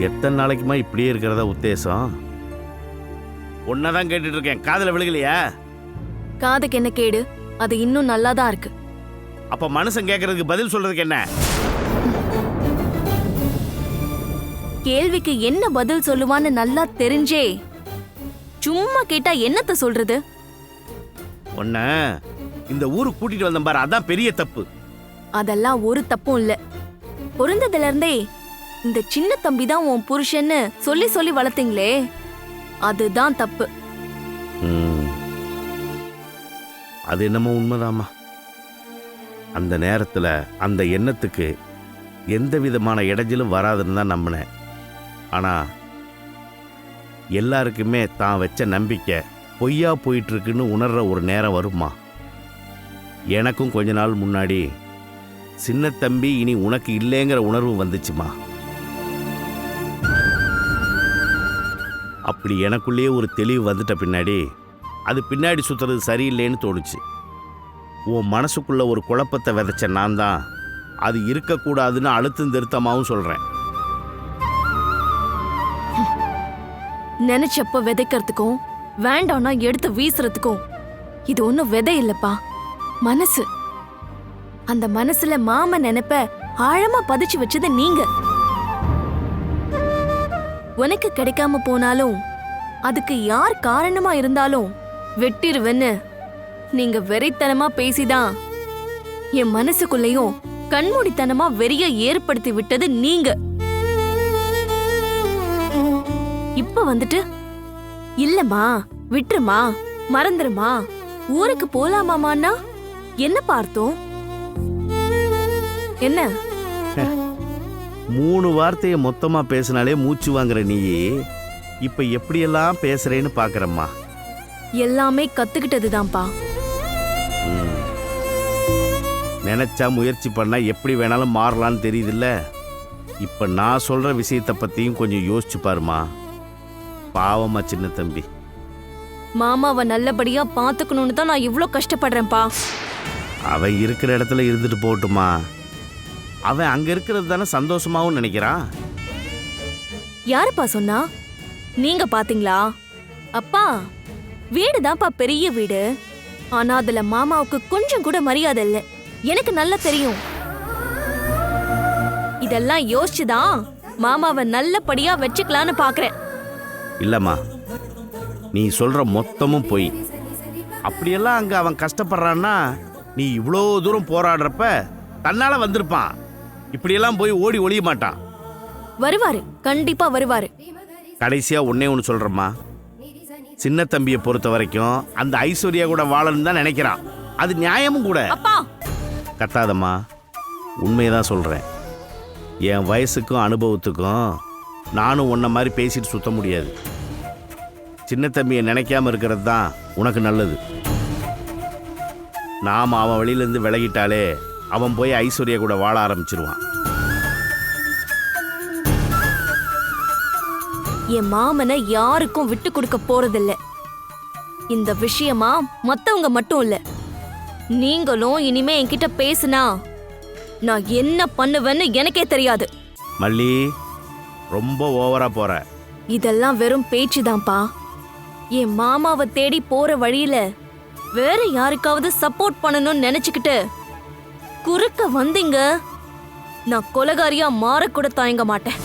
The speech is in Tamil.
எத்தனை நாளைக்குமா இப்படியே இருக்கிறதா உத்தேசம்? உன்னதான் கேட்டுட்டு இருக்கேன், காதுல விழுகலையா? காதுக்கு என்ன கேடு? அது இன்னும் நல்லாதான் இருக்கு. அப்ப மனுஷன் கேட்கறதுக்கு பதில் சொல்றதுக்கு என்ன? கேள்விக்கு என்ன பதில் சொல்லுவான்னு நல்லா தெரிஞ்சே சும்மா கேட்டா என்னத்த சொல்றது? உன்ன இந்த ஊருக்கு கூட்டிட்டு வந்த பாரு, அதான் பெரிய தப்பு. அதெல்லாம் ஒரு தப்பும் இல்ல. பொருந்ததுல இருந்தே இந்த சின்ன தம்பி தான் உன் புருஷன்னு சொல்லி சொல்லி வளர்த்தீங்களே, அதுதான் தப்பு. அது என்னமோ உண்மைதாம்மா. அந்த நேரத்துல அந்த எண்ணத்துக்கு எந்த விதமான இடைஞ்சலும் வராதுன்னு தான் நம்பினேன். ஆனா எல்லாருக்குமே தான் வச்ச நம்பிக்கை பொய்யா போயிட்டு இருக்குன்னு உணர்ற ஒரு நேரம் வருமா? எனக்கும் கொஞ்ச நாள் முன்னாடி சின்ன தம்பி இனி உனக்கு இல்லைங்கிற உணர்வு வந்துச்சுமா. அப்படி எனக்குள்ளேயே ஒரு தெளிவு வந்துட்ட பின்னாடி அது பின்னாடி சுத்துறது சரியில்லைன்னு தோணுச்சு. உன் மனசுக்குள்ள ஒரு குழப்பத்தை விதைச்ச நான் தான் அது இருக்கக்கூடாதுன்னு அழுத்தம் திருத்தமாவும் சொல்றேன். நினைச்சப்ப விதைக்கிறதுக்கும் வேண்டாம்னா எடுத்து வீசுறதுக்கும் இது ஒண்ணும் விதை இல்லப்பா, மனசு. அந்த மனசுல மாம நினைப்ப ஆழமா பதிச்சு வச்சது நீங்க. உனக்கு கிடைக்காம போனாலும் அதுக்கு யார் காரணமா இருந்தாலும் வெட்டிருவன்னு நீங்க வெறித்தனமா பேசிதான் என் மனசுக்குள்ளேயும் கண்மூடித்தனமா வெறிய ஏற்படுத்தி விட்டது நீங்க. இப்ப வந்துட்டு இல்லம்மா, விட்டுருமா, மறந்துருமா, ஊருக்கு போலாமாமான்னா என்ன பார்த்தோம்? என்ன 3 வார்த்தையை மொத்தமா பேசினாலே மூச்சு வாங்குற நீ இப்ப எப்படியெல்லாம் பேசுறேன்னு பாக்குறம்மா. எல்லாமே கத்துக்கிட்டதுதான்ப்பா. நினைச்சா முயற்சி பண்ணா எப்படி வேணாலும் மாறலான்னு தெரியுதுல்ல. இப்ப நான் சொல்ற விஷயத்தை பத்தியும் கொஞ்சம் யோசிச்சு பாருமா. பாவமா சின்ன தம்பி. மாமாவை நல்லபடியா பாத்துக்கணும்னு தான் நான் இவ்ளோ கஷ்டப்படுறேன்ப்பா. அவன் இருக்கிற இடத்துல இருந்துட்டு போட்டுமா. அவன் அங்க இருக்கிறது தானே சந்தோஷமாவும் நினைக்கிறான். யாருப்பா சொன்னா? நீங்க பாத்தீங்களா? அப்பா, வீடுதான்ப்பா பெரிய வீடு. ஆனா அதுல மாமாவுக்கு கொஞ்சம் கூட மரியாதை இல்ல. எனக்கு நல்லா தெரியும். இதெல்லாம் யோசிச்சுதான் மாமாவை நல்லபடியா வச்சுக்கலான்னு பாக்குறேன். இல்லம்மா, நீ சொல்ற மொத்தமும் போய். அப்படியெல்லாம் அங்க அவன் கஷ்டப்படுறான்னா நீ இவ்வளோ தூரம் போராடுறப்ப தன்னால வந்திருப்பான். இப்படியெல்லாம் போய் ஓடி ஒளிய மாட்டான். வருவாரு, கண்டிப்பா வருவாரு. கடைசியா ஒன்னே ஒன்று சொல்றம்மா. சின்ன தம்பியை பொறுத்த வரைக்கும் அந்த ஐஸ்வர்யா கூட வாழணும்னு தான் நினைக்கிறான். அது நியாயமும் கூட. அப்பா கத்தாதம்மா, உண்மையதான் சொல்றேன். என் வயசுக்கும் அனுபவத்துக்கும் நானும் உன்ன மாதிரி பேசிட்டு சுத்த முடியாது. சின்ன தம்பியை நினைக்காம இருக்கிறது தான் உனக்கு நல்லது. நாம அவன் வழியிலேருந்து விலகிட்டாலே அவன் போய் ஐஸ்வர்யா கூட வாழ ஆரம்பிச்சிருவான். என் மாமனை யாருக்கும் விட்டு கொடுக்க போறதில்ல. இந்த விஷயமா மத்தவங்க மட்டும் இல்ல, நீங்களும் இனிமே என்கிட்ட பேசுனா நான் என்ன பண்ணுவேன்னு எனக்கே தெரியாது. மல்லி, ரொம்ப ஓவரா போற. இதெல்லாம் வெறும் பேச்சுதான்ப்பா. என் மாமாவை தேடி போற வழியில வேற யாருக்காவது சப்போர்ட் பண்ணணும்னு நினைச்சுக்கிட்டு குறுக்க வந்தீங்க, நான் கொலகாரியா மாறக்கூட தயங்க மாட்டேன்.